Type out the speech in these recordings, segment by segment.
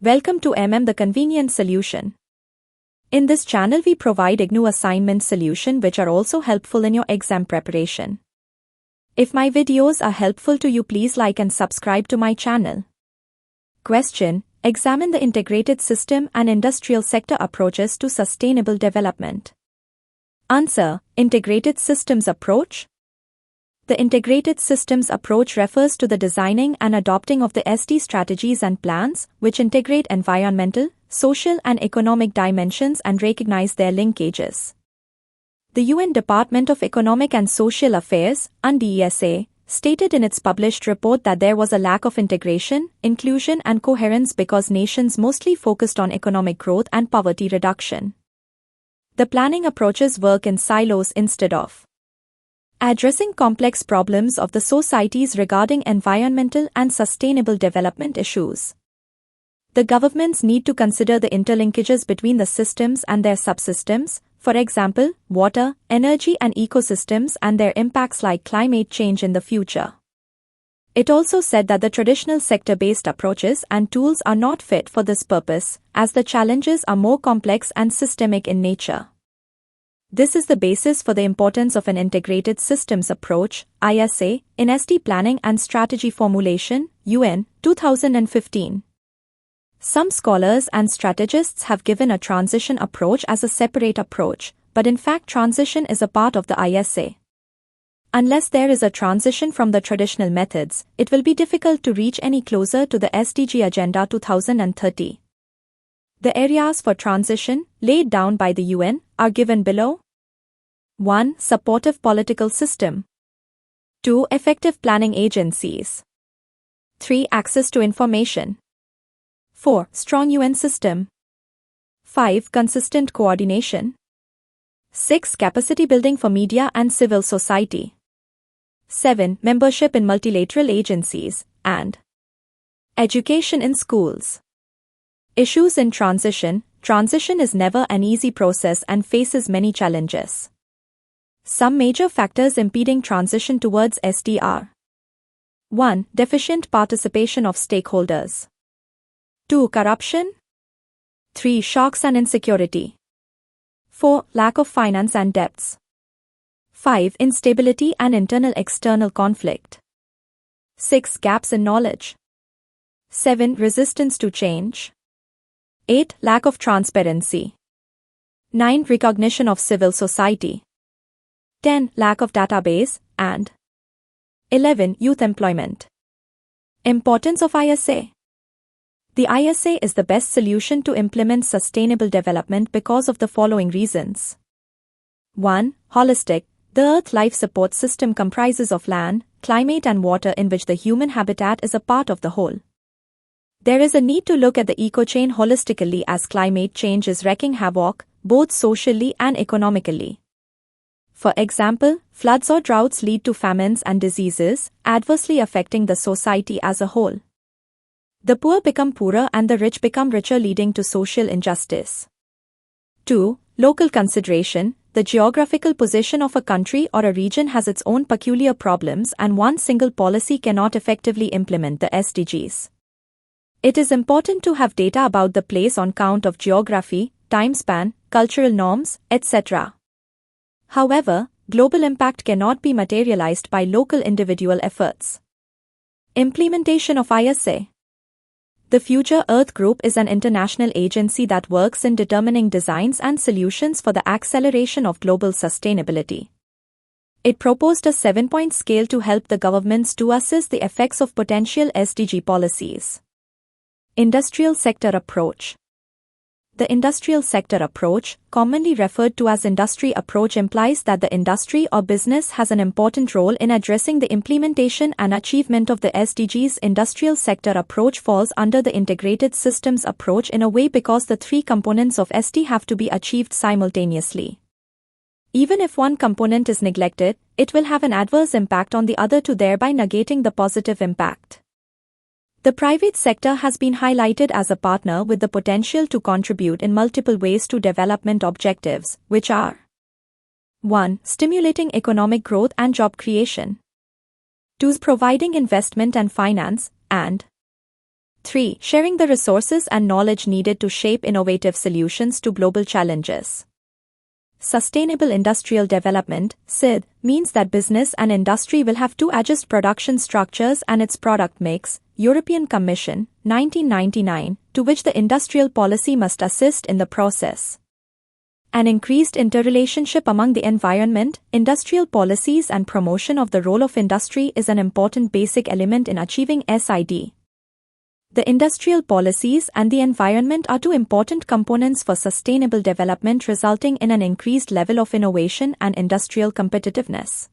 Welcome to the Convenient Solution. In this channel we provide IGNOU assignment solution which are also helpful in your exam preparation. If my videos are helpful to you, please like and subscribe to my channel. Question: examine the integrated system and industrial sector approaches to sustainable development. Answer: integrated systems approach. The integrated systems approach refers to the designing and adopting of the SD strategies and plans, which integrate environmental, social and economic dimensions and recognize their linkages. The UN Department of Economic and Social Affairs, UNDESA, stated in its published report that there was a lack of integration, inclusion and coherence because nations mostly focused on economic growth and poverty reduction. The planning approaches work in silos instead of addressing complex problems of the societies regarding environmental and sustainable development issues. The governments need to consider the interlinkages between the systems and their subsystems, for example, water, energy and ecosystems and their impacts like climate change in the future. It also said that the traditional sector-based approaches and tools are not fit for this purpose, as the challenges are more complex and systemic in nature. This is the basis for the importance of an integrated systems approach, ISA, in SD planning and strategy formulation, UN, 2015. Some scholars and strategists have given a transition approach as a separate approach, but in fact transition is a part of the ISA. Unless there is a transition from the traditional methods, it will be difficult to reach any closer to the SDG Agenda 2030. The areas for transition, laid down by the UN, are given below. 1. Supportive political system. 2. Effective planning agencies. 3. Access to information. 4. Strong UN system. 5. Consistent coordination. 6. Capacity building for media and civil society. 7. Membership in multilateral agencies, and education in schools. Issues in transition. Transition is never an easy process and faces many challenges. Some major factors impeding transition towards SD are: 1. Deficient participation of stakeholders. 2. Corruption. 3. Shocks and insecurity. 4. Lack of finance and debts. 5. Instability and internal-external conflict. 6. Gaps in knowledge. 7. Resistance to change. 8. Lack of transparency. 9. Recognition of civil society. 10. Lack of database, and 11. Youth employment. Importance of ISA. The ISA is the best solution to implement sustainable development because of the following reasons. 1. Holistic. The Earth life support system comprises of land, climate and water in which the human habitat is a part of the whole. There is a need to look at the ecochain holistically as climate change is wreaking havoc, both socially and economically. For example, floods or droughts lead to famines and diseases, adversely affecting the society as a whole. The poor become poorer and the rich become richer, leading to social injustice. 2. Local consideration. The geographical position of a country or a region has its own peculiar problems and one single policy cannot effectively implement the SDGs. It is important to have data about the place on count of geography, time span, cultural norms, etc. However, global impact cannot be materialized by local individual efforts. Implementation of ISA. The Future Earth Group is an international agency that works in determining designs and solutions for the acceleration of global sustainability. It proposed a 7-point scale to help the governments to assess the effects of potential SDG policies. Industrial sector approach. The industrial sector approach, commonly referred to as industry approach, implies that the industry or business has an important role in addressing the implementation and achievement of the SDGs. Industrial sector approach falls under the integrated systems approach in a way because the three components of SD have to be achieved simultaneously. Even if one component is neglected, it will have an adverse impact on the other two, thereby negating the positive impact. The private sector has been highlighted as a partner with the potential to contribute in multiple ways to development objectives, which are: 1. Stimulating economic growth and job creation. 2. Providing investment and finance, and 3. Sharing the resources and knowledge needed to shape innovative solutions to global challenges. Sustainable Industrial Development (SID) means that business and industry will have to adjust production structures and its product mix, European Commission, 1999, to which the industrial policy must assist in the process. An increased interrelationship among the environment, industrial policies and promotion of the role of industry is an important basic element in achieving SID. The industrial policies and the environment are two important components for sustainable development, resulting in an increased level of innovation and industrial competitiveness.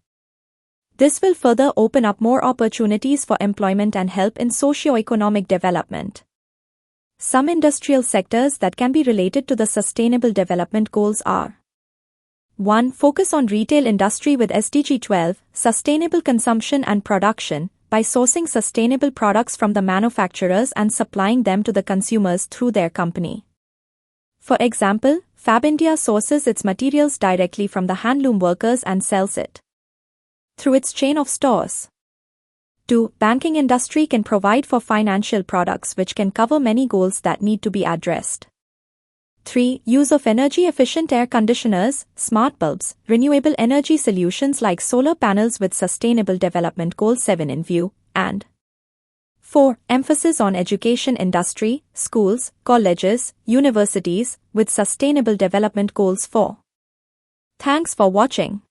This will further open up more opportunities for employment and help in socio-economic development. Some industrial sectors that can be related to the Sustainable Development Goals are: 1. Focus on retail industry with SDG 12, sustainable consumption and production, by sourcing sustainable products from the manufacturers and supplying them to the consumers through their company. For example, Fab India sources its materials directly from the handloom workers and sells it through its chain of stores. 2. Banking industry can provide for financial products which can cover many goals that need to be addressed. 3. Use of energy-efficient air conditioners, smart bulbs, renewable energy solutions like solar panels with Sustainable Development Goal 7 in view, and 4. Emphasis on education industry, schools, colleges, universities, with Sustainable Development Goals 4. Thanks for watching.